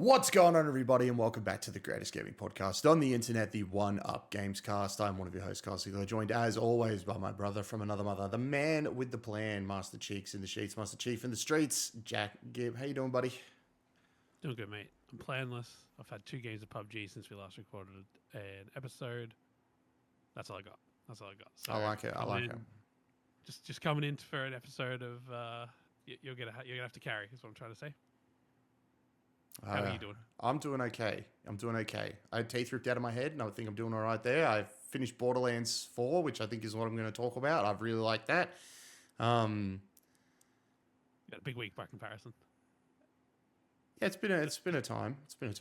What's going on, everybody, and welcome back to the greatest gaming podcast on the internet, the One Up Gamescast. I'm one of your hosts, Carl Siegler, joined as always by my brother from another mother, the man with the plan, Master Cheeks in the sheets, Master Chief in the streets, Jack Gibb. How you doing, buddy? Doing good, mate. I'm planless. I've had 2 games of PUBG since we last recorded an episode. That's all I got. So I like it. Just coming in for an episode of you're gonna have to carry. Is what I'm trying to say. How are you doing? I'm doing okay. I had teeth ripped out of my head, and I think I'm doing all right there. I finished Borderlands 4, which I think is what I'm going to talk about. I've really liked that. You got a big week by comparison. Yeah, it's been a time. It's been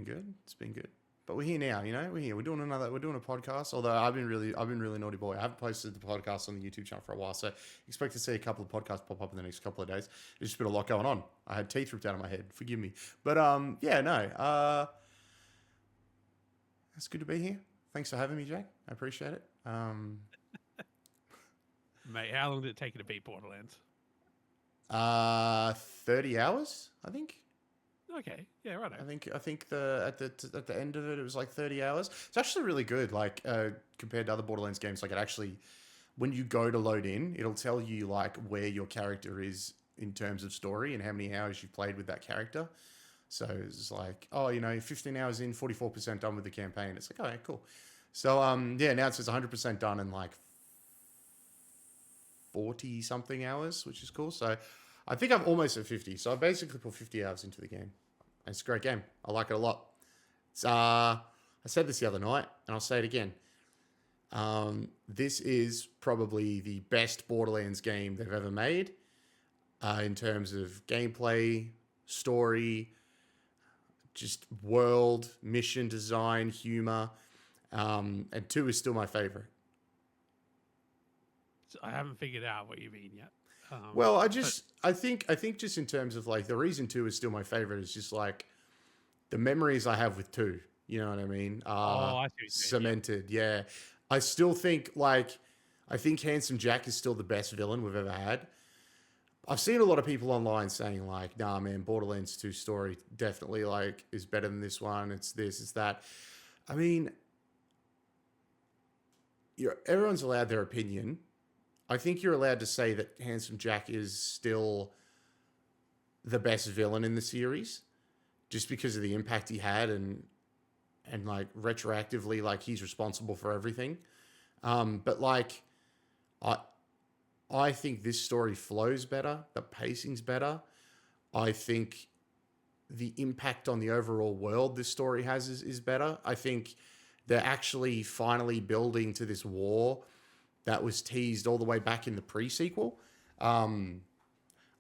good. But we're here now, We're here. We're doing a podcast. Although I've been really naughty boy. I haven't posted the podcast on the YouTube channel for a while, so expect to see a couple of podcasts pop up in the next couple of days. There's just been a lot going on. I had teeth ripped out of my head. Forgive me. But it's good to be here. Thanks for having me, Jack. I appreciate it. Mate, how long did it take you to beat Borderlands? 30 hours, I think. Okay, yeah, right. I think at the end of it, it was like 30 hours. It's actually really good, like compared to other Borderlands games. Like it actually, when you go to load in, it'll tell you like where your character is in terms of story and how many hours you've played with that character. So it's like, 15 hours in, 44% done with the campaign. It's like, okay, cool. So now it says 100% done in like 40 something hours, which is cool. So I think I'm almost at 50. So I basically put 50 hours into the game. And it's a great game. I like it a lot. I said this the other night, and I'll say it again. This is probably the best Borderlands game they've ever made in terms of gameplay, story, just world, mission design, humor. And 2 is still my favorite. So I haven't figured out what you mean yet. I think just in terms of like the reason 2 is still my favorite is just like the memories I have with 2. You know what I mean? I see cemented. Yeah. I still think I think Handsome Jack is still the best villain we've ever had. I've seen a lot of people online saying like, nah, man, Borderlands 2 story definitely like is better than this one. It's this, it's that. I mean, everyone's allowed their opinion. I think you're allowed to say that Handsome Jack is still the best villain in the series just because of the impact he had and like retroactively, like he's responsible for everything. But like, I think this story flows better. The pacing's better. I think the impact on the overall world this story has is better. I think they're actually finally building to this war that was teased all the way back in the pre-sequel. A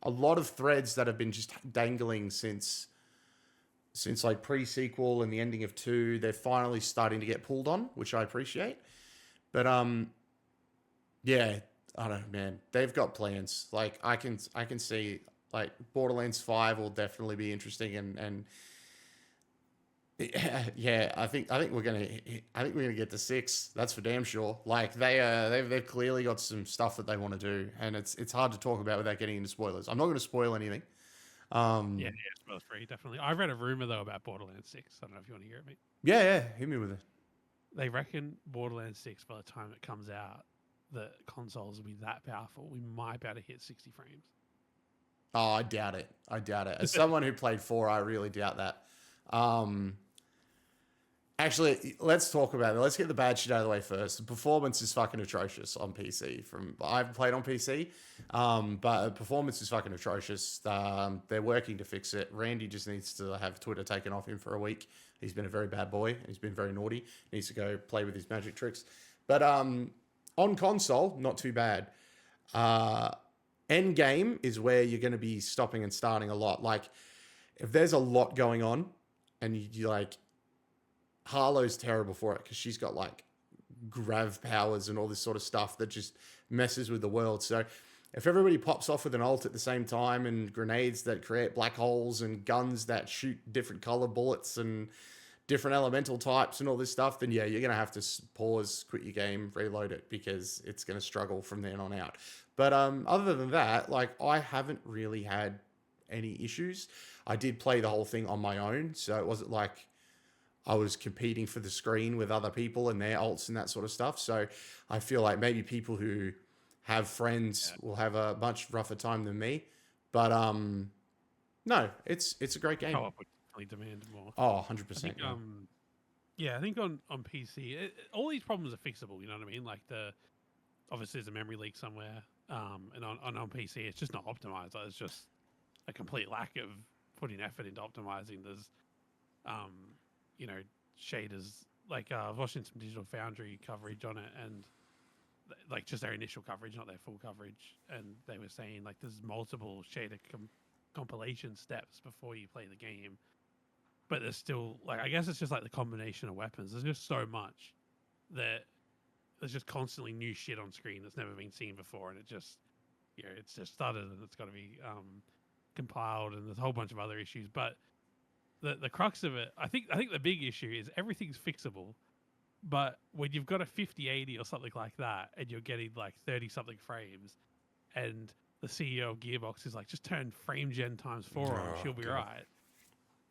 lot of threads that have been just dangling since like pre-sequel and the ending of 2, they're finally starting to get pulled on, which I appreciate. But yeah, I don't know, man. They've got plans. Like I can see like Borderlands 5 will definitely be interesting and yeah, I think we're gonna get to 6. That's for damn sure. Like they've clearly got some stuff that they want to do, and it's hard to talk about without getting into spoilers. I'm not going to spoil anything. Yeah, spoiler free, definitely. I read a rumor though about Borderlands 6. I don't know if you want to hear it, mate. Yeah, hit me with it. They reckon Borderlands 6 by the time it comes out, the consoles will be that powerful. We might be able to hit 60 frames. Oh, I doubt it. As someone who played 4, I really doubt that. Actually, let's talk about it. Let's get the bad shit out of the way first. The performance is fucking atrocious on PC. I've played on PC, but the performance is fucking atrocious. They're working to fix it. Randy just needs to have Twitter taken off him for a week. He's been a very bad boy, and he's been very naughty. He needs to go play with his magic tricks. But on console, not too bad. End game is where you're going to be stopping and starting a lot. Like, if there's a lot going on, and you like... Harlow's terrible for it because she's got like grav powers and all this sort of stuff that just messes with the world. So if everybody pops off with an ult at the same time and grenades that create black holes and guns that shoot different color bullets and different elemental types and all this stuff, then yeah, you're going to have to pause, quit your game, reload it because it's going to struggle from then on out. But other than that, like I haven't really had any issues. I did play the whole thing on my own, so it wasn't like I was competing for the screen with other people and their ults and that sort of stuff. So I feel like maybe people who have friends will have a much rougher time than me. But no, it's a great game. Co-op would definitely demand more. Oh, 100%. I think, I think on PC, all these problems are fixable. You know what I mean? Like obviously there's a memory leak somewhere, and on PC it's just not optimized. Like, it's just a complete lack of putting effort into optimizing. There's, you know, shaders. Like I was watching some Digital Foundry coverage on it, and like just their initial coverage, not their full coverage, and they were saying like there's multiple shader compilation steps before you play the game. But there's still, like, I guess it's just like the combination of weapons. There's just so much that there's just constantly new shit on screen that's never been seen before, and it just, you know, it's just stuttered and it's got to be compiled, and there's a whole bunch of other issues. But the crux of it, I think the big issue is everything's fixable, but when you've got a 5080 or something like that, and you're getting like 30 something frames, and the CEO of Gearbox is like, just turn frame gen times 4 on, she'll be right.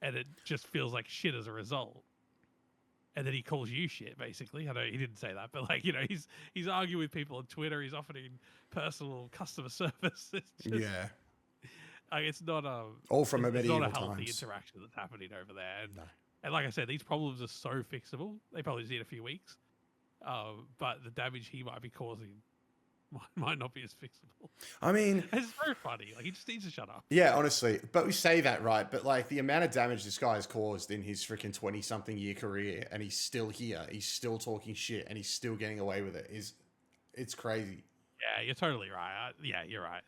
And it just feels like shit as a result. And then he calls you shit, basically. I know he didn't say that, but like, you know, he's arguing with people on Twitter. He's offering personal customer service. It's just, yeah. Like, it's not all from a medieval not a healthy times. interaction that's happening over there. And, No. and like I said, these problems are so fixable. They probably just need a few weeks. But the damage he might be causing might not be as fixable. I mean, it's very funny. Like, he just needs to shut up. Yeah, honestly. But we say that, right? But like the amount of damage this guy has caused in his freaking 20-something year career, and he's still here, he's still talking shit, and he's still getting away with it, it's crazy. Yeah, you're totally right. Yeah, you're right.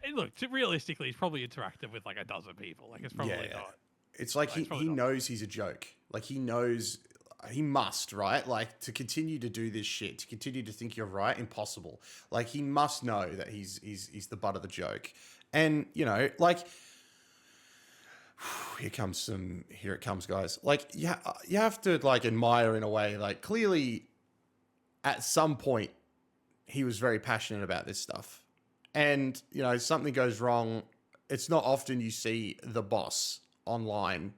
And look, realistically, he's probably interactive with like a dozen people. Like, it's probably not. It's like he knows he's a joke. Like, he knows he must, right? Like, to continue to do this shit, to continue to think you're right, impossible. Like, he must know that he's the butt of the joke. And, you know, like, here it comes, guys. Like, you have to, like, admire in a way, like, clearly at some point he was very passionate about this stuff. And, you know, something goes wrong. It's not often you see the boss online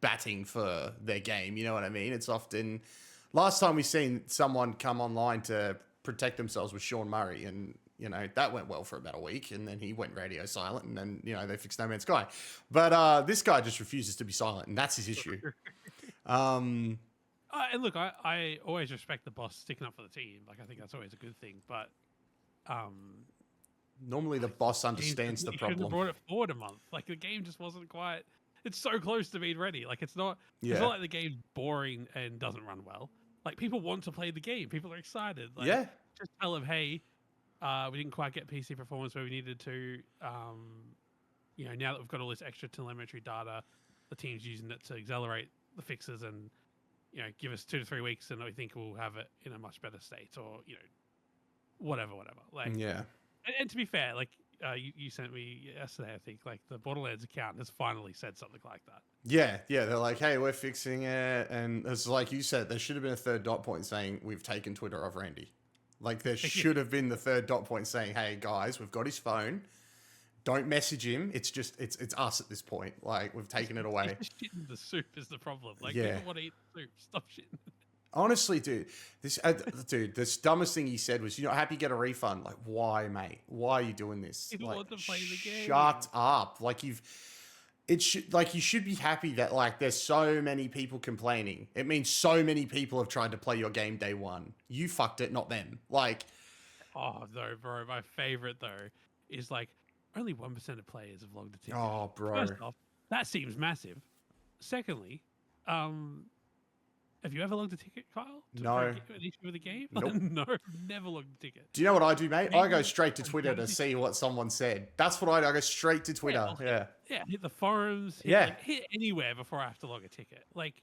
batting for their game, you know what I mean? It's often, last time we seen someone come online to protect themselves was Sean Murray, and you know that went well for about a week, and then he went radio silent, and then, you know, they fixed No Man's Sky. But this guy just refuses to be silent, and that's his issue. And look, I always respect the boss sticking up for the team. Like, I think that's always a good thing. But normally the boss understands the problem. Shouldn't have brought it forward a month. Like, the game just wasn't quite. It's so close to being ready. Like, it's not. Yeah. It's not like the game's boring and doesn't run well. Like, people want to play the game. People are excited. Like, yeah. Just tell them, hey, we didn't quite get PC performance where we needed to. You know, now that we've got all this extra telemetry data, the team's using it to accelerate the fixes, and, you know, give us 2 to 3 weeks, and we think we'll have it in a much better state, or, you know, whatever. Like, yeah. And to be fair, like, you sent me yesterday, I think, like, the Borderlands account has finally said something like that. Yeah. They're like, hey, we're fixing it. And it's like you said, there should have been a third dot point saying we've taken Twitter off Randy. Like, there should have been the third dot point saying, hey, guys, we've got his phone. Don't message him. It's just, it's us at this point. Like, we've taken it away. Shitting the soup is the problem. Like, yeah. People want to eat the soup. Stop shitting. Honestly, dude, this dumbest thing he said was, "You're not happy, get a refund." Like, why, mate? Why are you doing this? People want to play the game. Shut up! Like, you should be happy that, like, there's so many people complaining. It means so many people have tried to play your game day one. You fucked it, not them. Like, oh no, bro, my favorite though is, like, only 1% of players have logged a ticket. Oh, bro, first off, that seems massive. Secondly, have you ever logged a ticket, Kyle? No. An issue with the game? Nope. No, never logged a ticket. Do you know what I do, mate? I go straight to Twitter to see what someone said. That's what I do. I go straight to Twitter. Yeah. Hit the forums. Hit anywhere before I have to log a ticket. Like,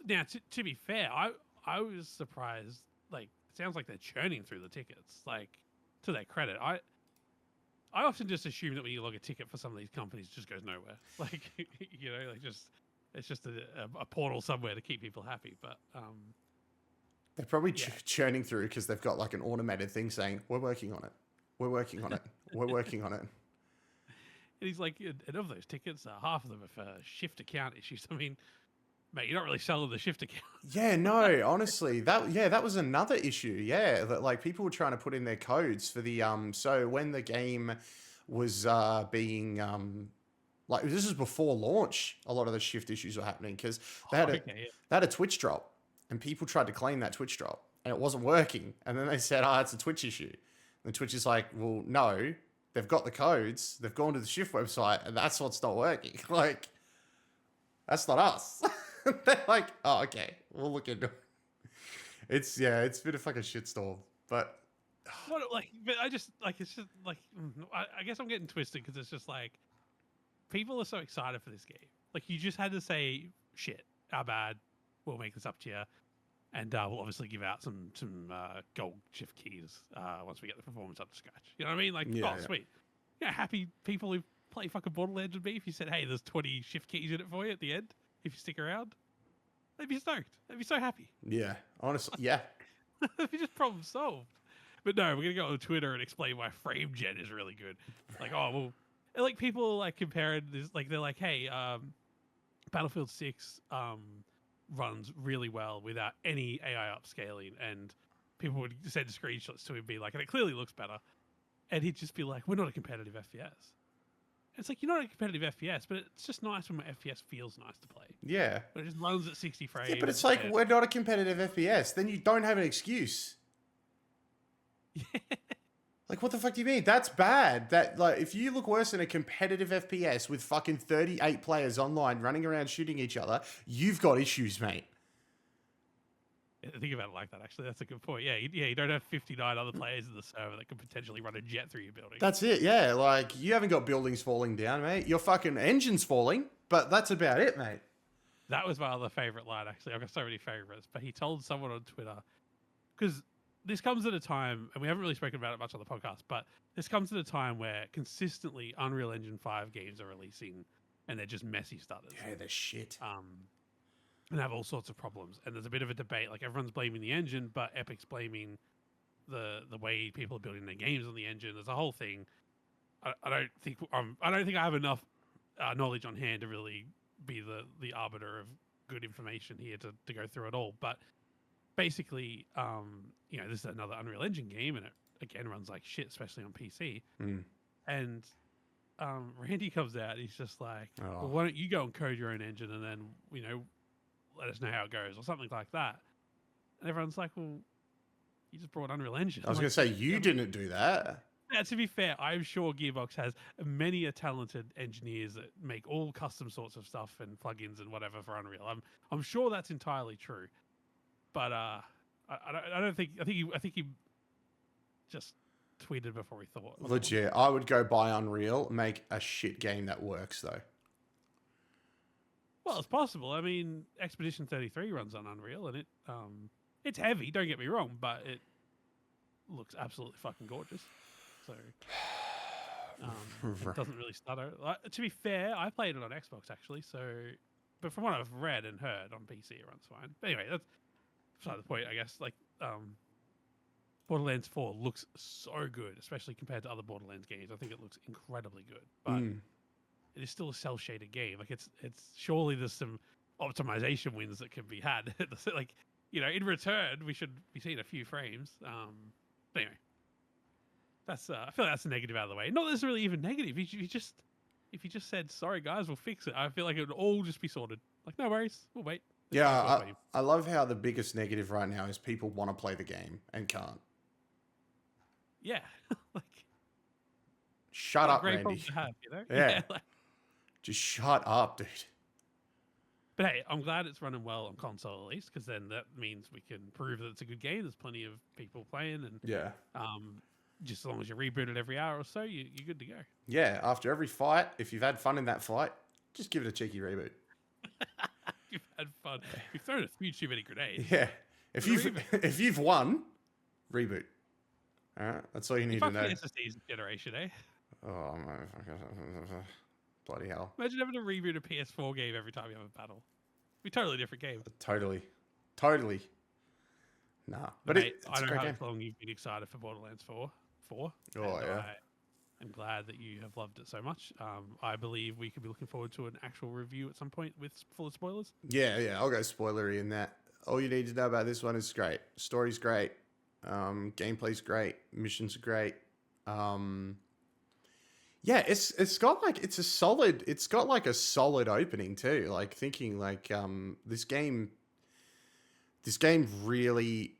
now, to be fair, I was surprised. Like, it sounds like they're churning through the tickets. Like, to their credit, I often just assume that when you log a ticket for some of these companies, it just goes nowhere. Like, you know, like, just. It's just a portal somewhere to keep people happy, but they're probably churning through because they've got, like, an automated thing saying, "We're working on it. We're working on it. We're working on it." he's like, and of those tickets, half of them are for shift account issues. I mean, mate, you're not really selling the shift account. Yeah, no, honestly, that was another issue. Yeah, that like people were trying to put in their codes for the so when the game was being like this is before launch, a lot of the shift issues were happening because they had a Twitch drop and people tried to claim that Twitch drop and it wasn't working. And then they said, "Oh, it's a Twitch issue." And Twitch is like, "Well, no, they've got the codes, they've gone to the shift website and that's what's not working." Like that's not us. They're like, "Oh, okay, we'll look into it." It's been a fucking shitstorm. But what like, but I just like it's just like I guess I'm getting twisted because it's just like people are so excited for this game. Like you just had to say, "Shit, our bad. We'll make this up to you," and we'll obviously give out some gold shift keys once we get the performance up to scratch. You know what I mean? Like, sweet. Yeah, happy people who play fucking Borderlands would be if you said, "Hey, there's 20 shift keys in it for you at the end. If you stick around." They'd be stoked. They'd be so happy. Yeah, honestly, yeah. It'd be just problem solved. But no, we're gonna go on Twitter and explain why frame gen is really good. Like, oh well, and like people like comparing this, like they're like, hey, Battlefield 6 runs really well without any AI upscaling, and people would send screenshots to him, be like, and it clearly looks better, and he'd just be like, we're not a competitive FPS. It's like, you're not a competitive FPS, but it's just nice when my FPS feels nice to play. Yeah. But it just runs at 60 frames. Yeah, but it's like, we're not a competitive FPS. Then you don't have an excuse. Yeah. Like, what the fuck do you mean? That's bad. That, like, if you look worse than a competitive FPS with fucking 38 players online running around shooting each other, you've got issues, mate. Yeah, think about it like that, actually. That's a good point. Yeah, you don't have 59 other players in the server that could potentially run a jet through your building. That's it, yeah. Like, you haven't got buildings falling down, mate. Your fucking engine's falling, but that's about it, mate. That was my other favourite line, actually. I've got so many favourites. But he told someone on Twitter, because this comes at a time, and we haven't really spoken about it much on the podcast, but this comes at a time where consistently Unreal Engine 5 games are releasing, and they're just messy stutters. Yeah, they're shit. And have all sorts of problems. And there's a bit of a debate. Like, everyone's blaming the engine, but Epic's blaming the way people are building their games on the engine. There's a whole thing. I don't think I have enough knowledge on hand to really be the arbiter of good information here to go through it all. But basically, this is another Unreal Engine game, and it again runs like shit, especially on PC. And Randy comes out, he's just like, well, why don't you go and code your own engine, and then let us know how it goes, or something like that. And everyone's like, well, you just brought Unreal Engine. I was going to say, you didn't do that. Yeah, to be fair, I'm sure Gearbox has many talented engineers that make all custom sorts of stuff and plugins and whatever for Unreal. I'm sure that's entirely true. But I think he just tweeted before he thought. Legit, I would go buy Unreal, make a shit game that works though. Well, it's possible. I mean, Expedition 33 runs on Unreal, and it's heavy. Don't get me wrong, but it looks absolutely fucking gorgeous. So it doesn't really stutter. To be fair, I played it on Xbox actually. So, but from what I've read and heard on PC, it runs fine. But anyway, that's beside the point, I guess. Like, Borderlands 4 looks so good, especially compared to other Borderlands games. I think it looks incredibly good, but it is still a cell shaded game. Like, it's surely there's some optimization wins that can be had. Like, in return, we should be seeing a few frames. But anyway, that's I feel like that's a negative out of the way. Not necessarily even negative. If you just said, sorry guys, we'll fix it, I feel like it would all just be sorted. Like, no worries, we'll wait. Yeah, I love how the biggest negative right now is people want to play the game and can't. Yeah. Like, shut up, Randy. Problem to have, Yeah. Just shut up, dude. But hey, I'm glad it's running well on console at least, because then that means we can prove that it's a good game. There's plenty of people playing, and just as long as you reboot it every hour or so, you're good to go. Yeah, after every fight, if you've had fun in that fight, just give it a cheeky reboot. You've had fun. You've thrown a few too many grenades. Yeah. If you've won, reboot. All right, that's all you need to know. SSD's generation, eh? Oh my bloody hell! Imagine having to reboot a PS4 game every time you have a battle. It'd be a totally different game. Totally. Nah, but mate, it's I a know great how game. long you've been excited for Borderlands 4. Oh yeah. I'm glad that you have loved it so much. I believe we could be looking forward to an actual review at some point with full of spoilers. Yeah, I'll go spoilery in that. All you need to know about this one is great. Story's great. Gameplay's great. Missions are great. Yeah, it's got like it's got like a solid opening too. Like thinking like this game really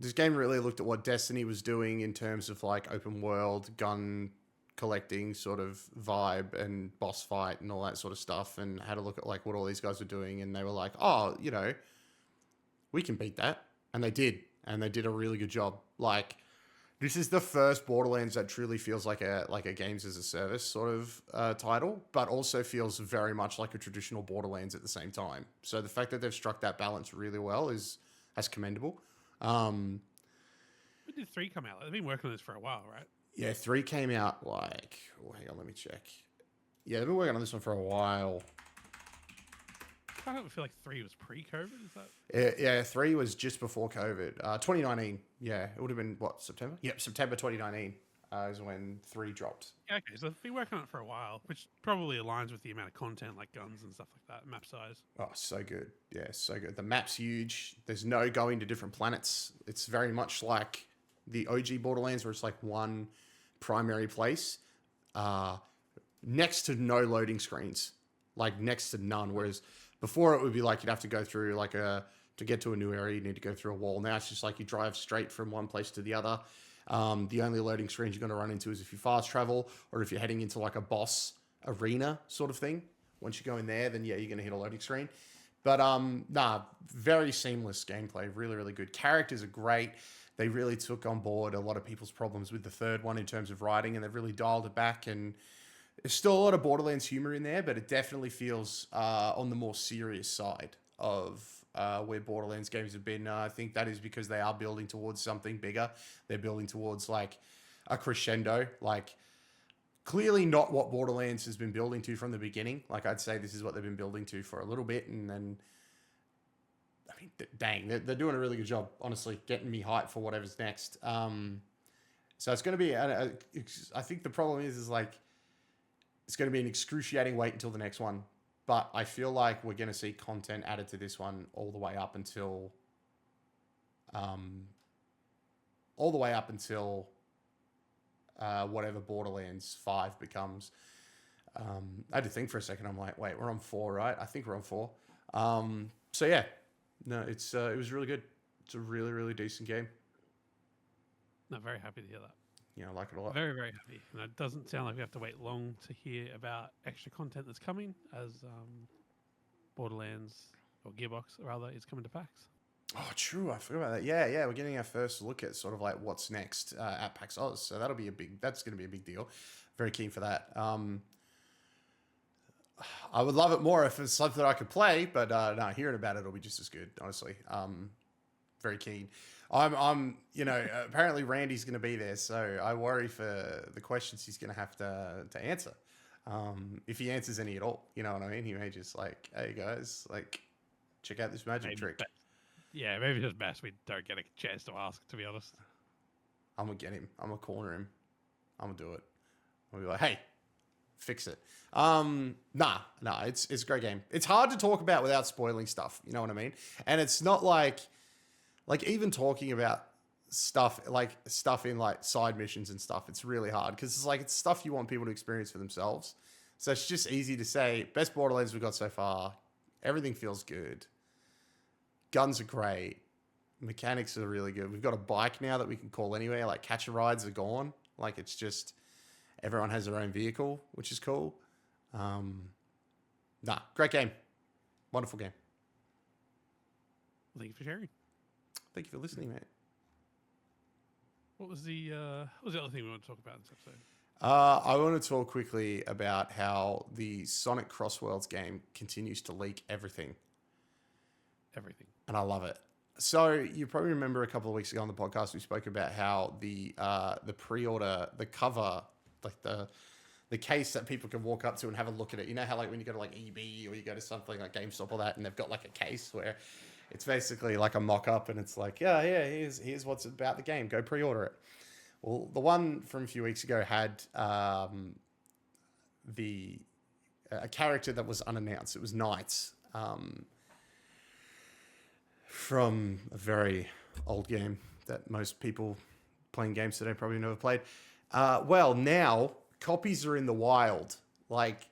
looked at what Destiny was doing in terms of like open world gun collecting sort of vibe and boss fight and all that sort of stuff, and had a look at like what all these guys were doing, and they were like, oh, we can beat that, and they did a really good job. Like, this is the first Borderlands that truly feels like a games as a service sort of title, but also feels very much like a traditional Borderlands at the same time. So the fact that they've struck that balance really well that's commendable. When did 3 come out? They've been working on this for a while, right? Yeah, 3 came out like... Oh, hang on, let me check. Yeah, they've been working on this one for a while. I don't feel like 3 was pre-COVID, is that? Yeah, 3 was just before COVID. 2019, yeah. It would have been, what, September? Yep, September 2019 is when 3 dropped. Yeah, okay, so they've been working on it for a while, which probably aligns with the amount of content, like guns and stuff like that, map size. Oh, so good. Yeah, so good. The map's huge. There's no going to different planets. It's very much like the OG Borderlands, where it's like one primary place, next to no loading screens, like next to none. Whereas before it would be like you'd have to go through like to get to a new area, you need to go through a wall. Now it's just like you drive straight from one place to the other. The only loading screens you're going to run into is if you fast travel, or if you're heading into like a boss arena sort of thing. Once you go in there, then yeah, you're going to hit a loading screen. But very seamless gameplay, really, really good. Characters are great. They really took on board a lot of people's problems with the third one in terms of writing, and they've really dialed it back. And there's still a lot of Borderlands humor in there, but it definitely feels on the more serious side of where Borderlands games have been. I think that is because they are building towards something bigger. They're building towards like a crescendo, like clearly not what Borderlands has been building to from the beginning. Like, I'd say this is what they've been building to for a little bit, and then, I mean, dang, they're doing a really good job, honestly, getting me hyped for whatever's next. So it's going to be, I think the problem is like, it's going to be an excruciating wait until the next one. But I feel like we're going to see content added to this one all the way up until, whatever Borderlands 5 becomes. I had to think for a second. I'm like, wait, we're on 4, right? I think we're on 4. So yeah, no, it was really good. It's a really, really decent game. No, very happy to hear that. Yeah, I like it a lot. Very, very happy. And it doesn't sound like we have to wait long to hear about extra content that's coming, as Borderlands, or Gearbox rather, is coming to PAX. Oh, true. I forgot about that. Yeah. We're getting our first look at sort of like what's next at PAX Oz. So that's going to be a big deal. Very keen for that. I would love it more if it's something that I could play, but no, hearing about it will be just as good, honestly. Very keen. I'm apparently Randy's going to be there, so I worry for the questions he's going to have to answer. If he answers any at all, you know what I mean? He may just like, hey guys, like, check out this magic trick. Yeah, maybe it's best we don't get a chance to ask, to be honest. I'm going to get him. I'm going to corner him. I'm going to do it. I'll be like, hey, fix it. Nah, it's a great game. It's hard to talk about without spoiling stuff, you know what I mean? And it's not like even talking about stuff in like side missions and stuff, it's really hard because it's stuff you want people to experience for themselves. So it's just easy to say, best Borderlands we've got so far. Everything feels good. Guns are great. Mechanics are really good. We've got a bike now that we can call anywhere. Like, catch a rides are gone. Like, it's just everyone has their own vehicle, which is cool. Great game. Wonderful game. Thank you for sharing. Thank you for listening, mate. What was the other thing we want to talk about in this episode? I want to talk quickly about how the Sonic CrossWorlds game continues to leak everything. And I love it. So you probably remember a couple of weeks ago on the podcast, we spoke about how the pre-order, the cover, like the case that people can walk up to and have a look at it. You know how like when you go to like EB or you go to something like GameStop or that, and they've got like a case where it's basically like a mock-up and it's like, yeah, here's what's about the game. Go pre-order it. Well, the one from a few weeks ago had the a character that was unannounced. It was Knights from a very old game that most people playing games today probably never played. Well, now copies are in the wild. Like,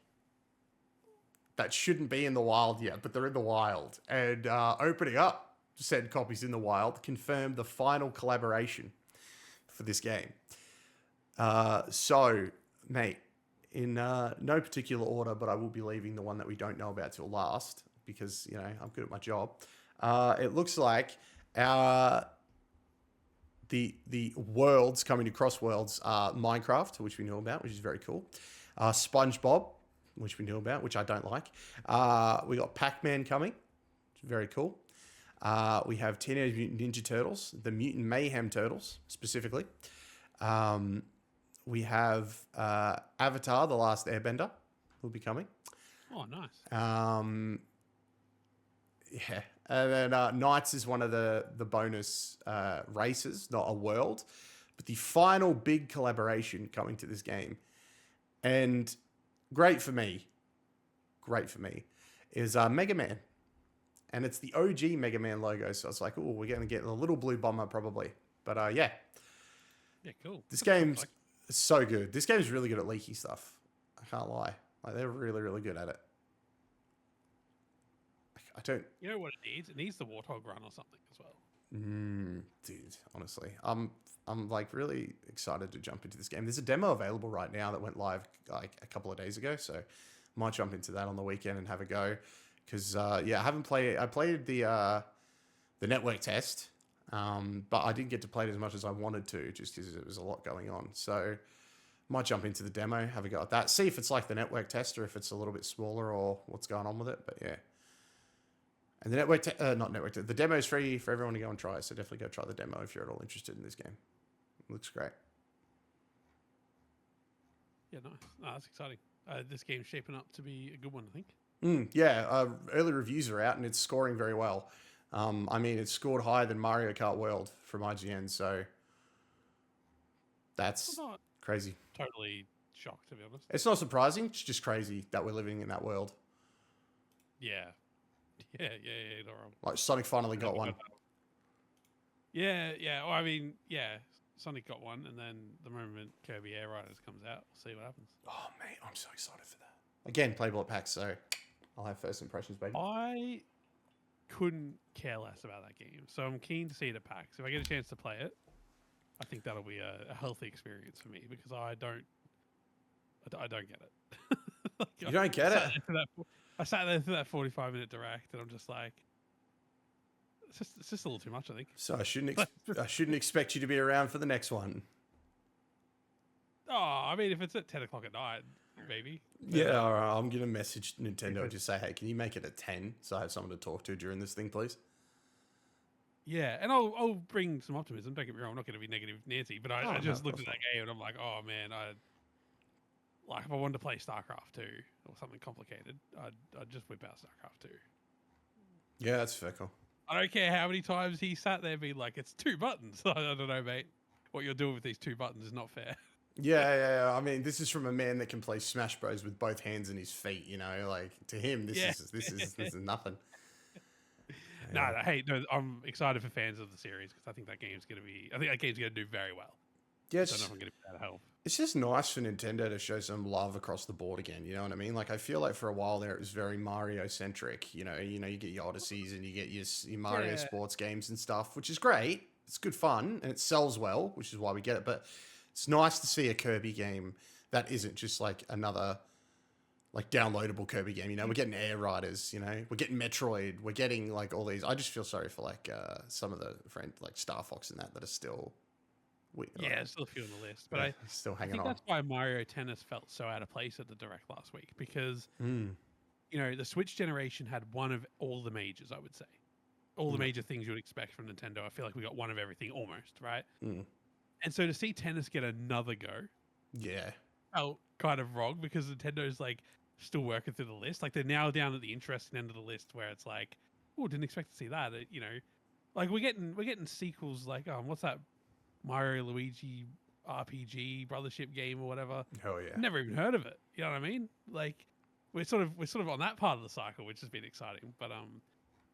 that shouldn't be in the wild yet, but they're in the wild. And opening up said copies in the wild confirmed the final collaboration for this game. So, mate, in no particular order, but I will be leaving the one that we don't know about till last because, you know, I'm good at my job. It looks like the worlds coming to CrossWorlds are Minecraft, which we know about, which is very cool. SpongeBob, which we knew about, which I don't like. We got Pac-Man coming, which is very cool. We have Teenage Mutant Ninja Turtles, the Mutant Mayhem Turtles, specifically. We have Avatar, The Last Airbender, will be coming. Oh, nice. Yeah. And then Knights is one of the bonus races, not a world. But the final big collaboration coming to this game, and great for me, is Mega Man. And it's the OG Mega Man logo. So it's like, oh, we're going to get a little blue bomber probably. But yeah. Yeah, cool. This game's so good. This game's really good at leaky stuff. I can't lie. Like, they're really, really good at it. I don't... You know what it needs? It needs the Warthog run or something as well. Dude, honestly. I'm like really excited to jump into this game. There's a demo available right now that went live like a couple of days ago. So might jump into that on the weekend and have a go. Because, yeah, I played the network test. But I didn't get to play it as much as I wanted to, just because there was a lot going on. So might jump into the demo, have a go at that, see if it's like the network test or if it's a little bit smaller or what's going on with it. But yeah, and the the demo is free for everyone to go and try. So definitely go try the demo if you're at all interested in this game. It looks great. Yeah, nice. Oh, that's exciting. This game's shaping up to be a good one, I think. Yeah, early reviews are out and it's scoring very well. I mean, it's scored higher than Mario Kart World from IGN, so that's crazy. Totally shocked, to be honest. It's not surprising. It's just crazy that we're living in that world. Yeah. Yeah, not wrong. Like, Sonic finally got one. Yeah. Well, I mean, yeah, Sonic got one, and then the moment Kirby Air Riders comes out, we'll see what happens. Oh, mate, I'm so excited for that. Again, playable at PAX, so I'll have first impressions, baby. I couldn't care less about that game, so I'm keen to see it at PAX. If I get a chance to play it, I think that'll be a healthy experience for me because I don't get it. Like, you don't get it? I sat there through that 45-minute direct, and I'm just like, it's just a little too much, I think. So I shouldn't expect you to be around for the next one. Oh, I mean, if it's at 10 o'clock at night, maybe. Yeah, all right. I'm gonna message Nintendo and just say, hey, can you make it at 10 so I have someone to talk to during this thing, please? Yeah, and I'll bring some optimism. Don't get me wrong, I'm not going to be negative Nancy, but I just looked at that game and I'm like, oh man, if I wanted to play StarCraft 2 or something complicated, I'd just whip out StarCraft 2. Yeah, that's fair call. I don't care how many times he sat there being like, it's 2 buttons. I don't know, mate. What you're doing with these 2 buttons is not fair. Yeah. I mean, this is from a man that can play Smash Bros with both hands and his feet. You know, like to him, this is nothing. No, I'm excited for fans of the series because I think that game's going to do very well. Yeah, I don't know if I'm going to be able to help. It's just nice for Nintendo to show some love across the board again. You know what I mean? Like, I feel like for a while there, it was very Mario centric. You know, you get your Odysseys and you get your Mario sports games and stuff, which is great. It's good fun and it sells well, which is why we get it. But it's nice to see a Kirby game that isn't just like another like downloadable Kirby game. You know, we're getting Air Riders. You know, we're getting Metroid. We're getting like all these. I just feel sorry for like some of the friends like Star Fox and that are still. Still a few on the list, but I still hanging think on. that's why Mario Tennis felt so out of place at the Direct last week because you know the Switch generation had one of all the majors. I would say all the major things you would expect from Nintendo. I feel like we got one of everything almost, right? And so to see Tennis get another go, felt kind of wrong because Nintendo's like still working through the list. Like they're now down at the interesting end of the list where it's like, oh, didn't expect to see that. You know, like we're getting sequels like what's that? Mario Luigi RPG brothership game or whatever. Hell yeah. Never even heard of it. You know what I mean? Like we're sort of on that part of the cycle, which has been exciting. But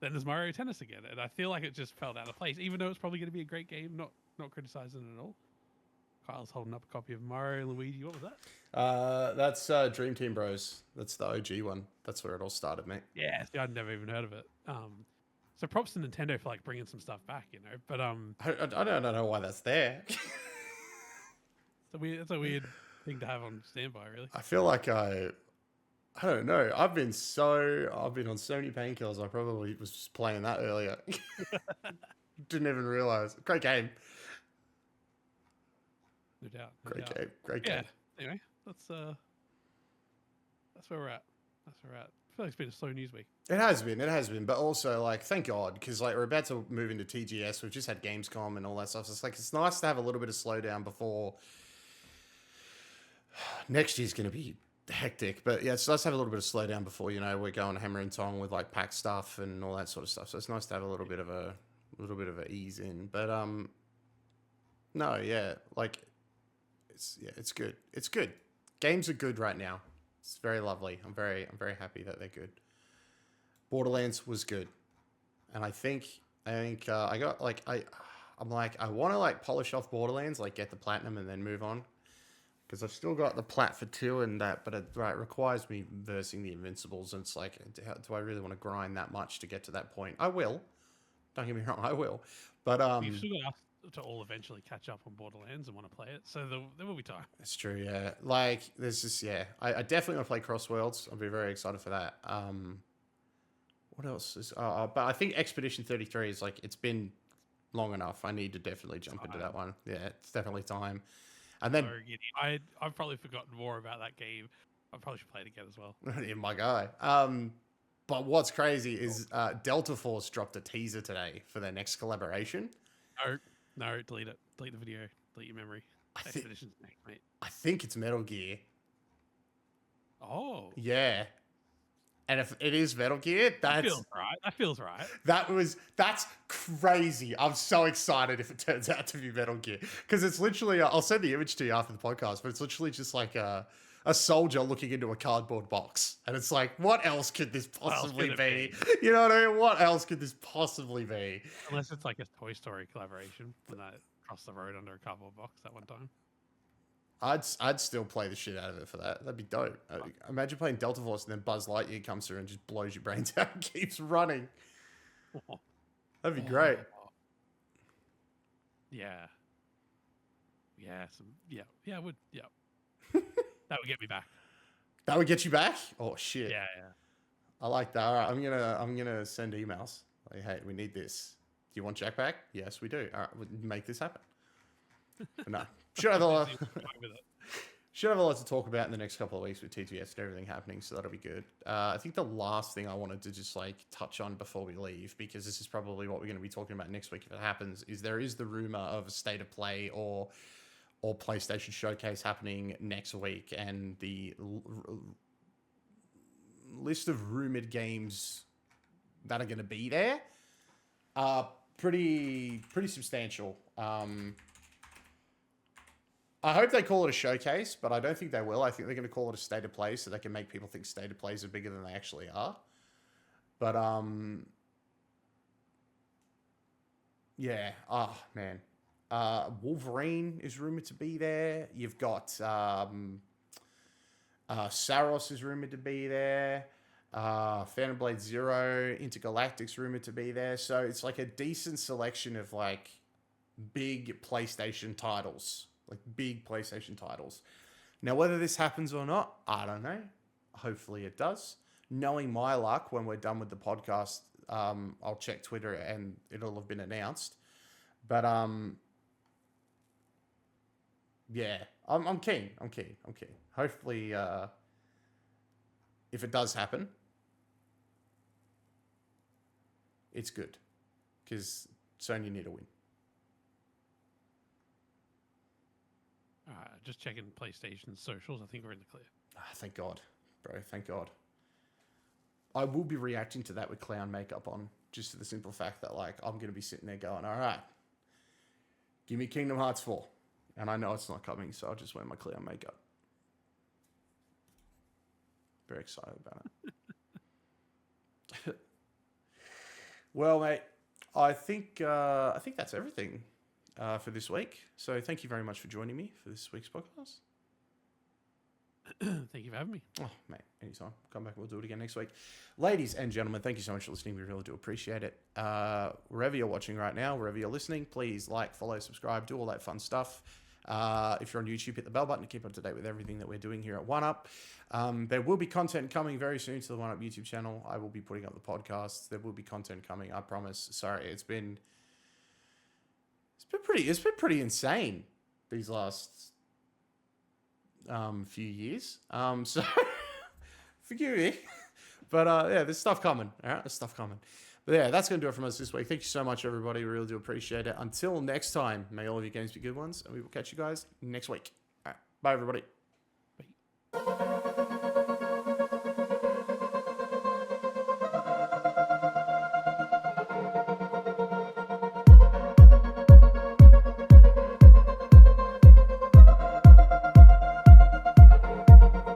then there's Mario Tennis again, and I feel like it just fell out of place, even though it's probably going to be a great game. Not criticizing it at all. Kyle's holding up a copy of Mario and Luigi. What was that? That's Dream Team Bros. That's the OG one. That's where it all started, mate. Yeah, see, I'd never even heard of it. So props to Nintendo for like bringing some stuff back, you know. But I don't know why that's there. it's a weird thing to have on standby, really. I feel like I don't know. I've been on so many painkillers. I probably was just playing that earlier. Didn't even realize. Great game. No doubt. Great game. Anyway, that's where we're at. I feel like it's been a slow news week. It has been, but also like thank God, because like we're about to move into TGS. We've just had Gamescom and all that stuff. So it's like it's nice to have a little bit of slowdown before next year's going to be hectic. But yeah, it's nice to have a little bit of slowdown before, you know, we're going hammer and tong with like pack stuff and all that sort of stuff. So it's nice to have a little bit of a ease in. But no, yeah, like it's good. It's good. Games are good right now. It's very lovely. I'm very happy that they're good. Borderlands was good, and I think I got like I'm like I want to like polish off Borderlands, like get the platinum and then move on, because I've still got the plat for 2 and that, but it requires me versing the Invincibles, and it's like, do I really want to grind that much to get to that point? I will. Don't get me wrong, I will. But we've still got us to all eventually catch up on Borderlands and want to play it, so there will be time. It's true, yeah. Like there's just I definitely want to play CrossWorlds. I'll be very excited for that. What else is? But I think Expedition 33 is like it's been long enough. I need to definitely jump into that one. Yeah, it's definitely time. And then I've probably forgotten more about that game. I probably should play it again as well. Yeah, my guy. But what's crazy is Delta Force dropped a teaser today for their next collaboration. No, delete it. Delete the video. Delete your memory. Expedition's next, mate. I think it's Metal Gear. Oh. Yeah. And if it is Metal Gear, that feels right. That's crazy. I'm so excited if it turns out to be Metal Gear. Because it's literally, I'll send the image to you after the podcast, but it's literally just like a soldier looking into a cardboard box. And it's like, what else could this possibly be? You know what I mean? What else could this possibly be? Unless it's like a Toy Story collaboration when that crossed the road under a cardboard box that one time. I'd still play the shit out of it for that. That'd be dope. Imagine playing Delta Force and then Buzz Lightyear comes through and just blows your brains out and keeps running. That'd be great. Yeah. Yeah. Yeah, it would. Yeah. That would get me back. That would get you back? Oh shit. Yeah. I like that. All right, I'm gonna send emails. Like, hey, we need this. Do you want Jack back? Yes, we do. All right, we'll make this happen. No. Should have a lot to talk about in the next couple of weeks with TTS and everything happening, so that'll be good. I think the last thing I wanted to just like touch on before we leave, because this is probably what we're going to be talking about next week if it happens, is there is the rumor of a state of play or PlayStation Showcase happening next week, and the list of rumored games that are going to be there are pretty substantial. I hope they call it a showcase, but I don't think they will. I think they're going to call it a state of play so they can make people think state of plays are bigger than they actually are. But, yeah. Oh, man. Wolverine is rumored to be there. You've got Saros is rumored to be there. Phantom Blade Zero, Intergalactic's rumored to be there. So it's like a decent selection of like big PlayStation titles. Like big PlayStation titles. Now, whether this happens or not, I don't know. Hopefully it does. Knowing my luck, when we're done with the podcast, I'll check Twitter and it'll have been announced. But yeah, I'm keen. Hopefully, if it does happen, it's good, because Sony need a win. Just checking PlayStation socials. I think we're in the clear. Thank God, bro. Thank God. I will be reacting to that with clown makeup on, just for the simple fact that like I'm going to be sitting there going, all right, give me Kingdom Hearts 4. And I know it's not coming, so I'll just wear my clear makeup. Very excited about it. Well, mate, I think that's everything for this week. So thank you very much for joining me for this week's podcast. Thank you for having me. Oh, mate, anytime. Come back. We'll do it again next week. Ladies and gentlemen, thank you so much for listening. We really do appreciate it. Wherever you're watching right now, wherever you're listening, please like, follow, subscribe, do all that fun stuff. If you're on YouTube, hit the bell button to keep up to date with everything that we're doing here at OneUp. There will be content coming very soon to the OneUp YouTube channel. I will be putting up the podcasts. There will be content coming, I promise. Sorry, it's been pretty insane these last few years. So forgive me. But yeah, there's stuff coming. All right, there's stuff coming. But yeah, that's going to do it from us this week. Thank you so much, everybody. We really do appreciate it. Until next time, may all of your games be good ones, and we will catch you guys next week. All right, bye, everybody. Bye.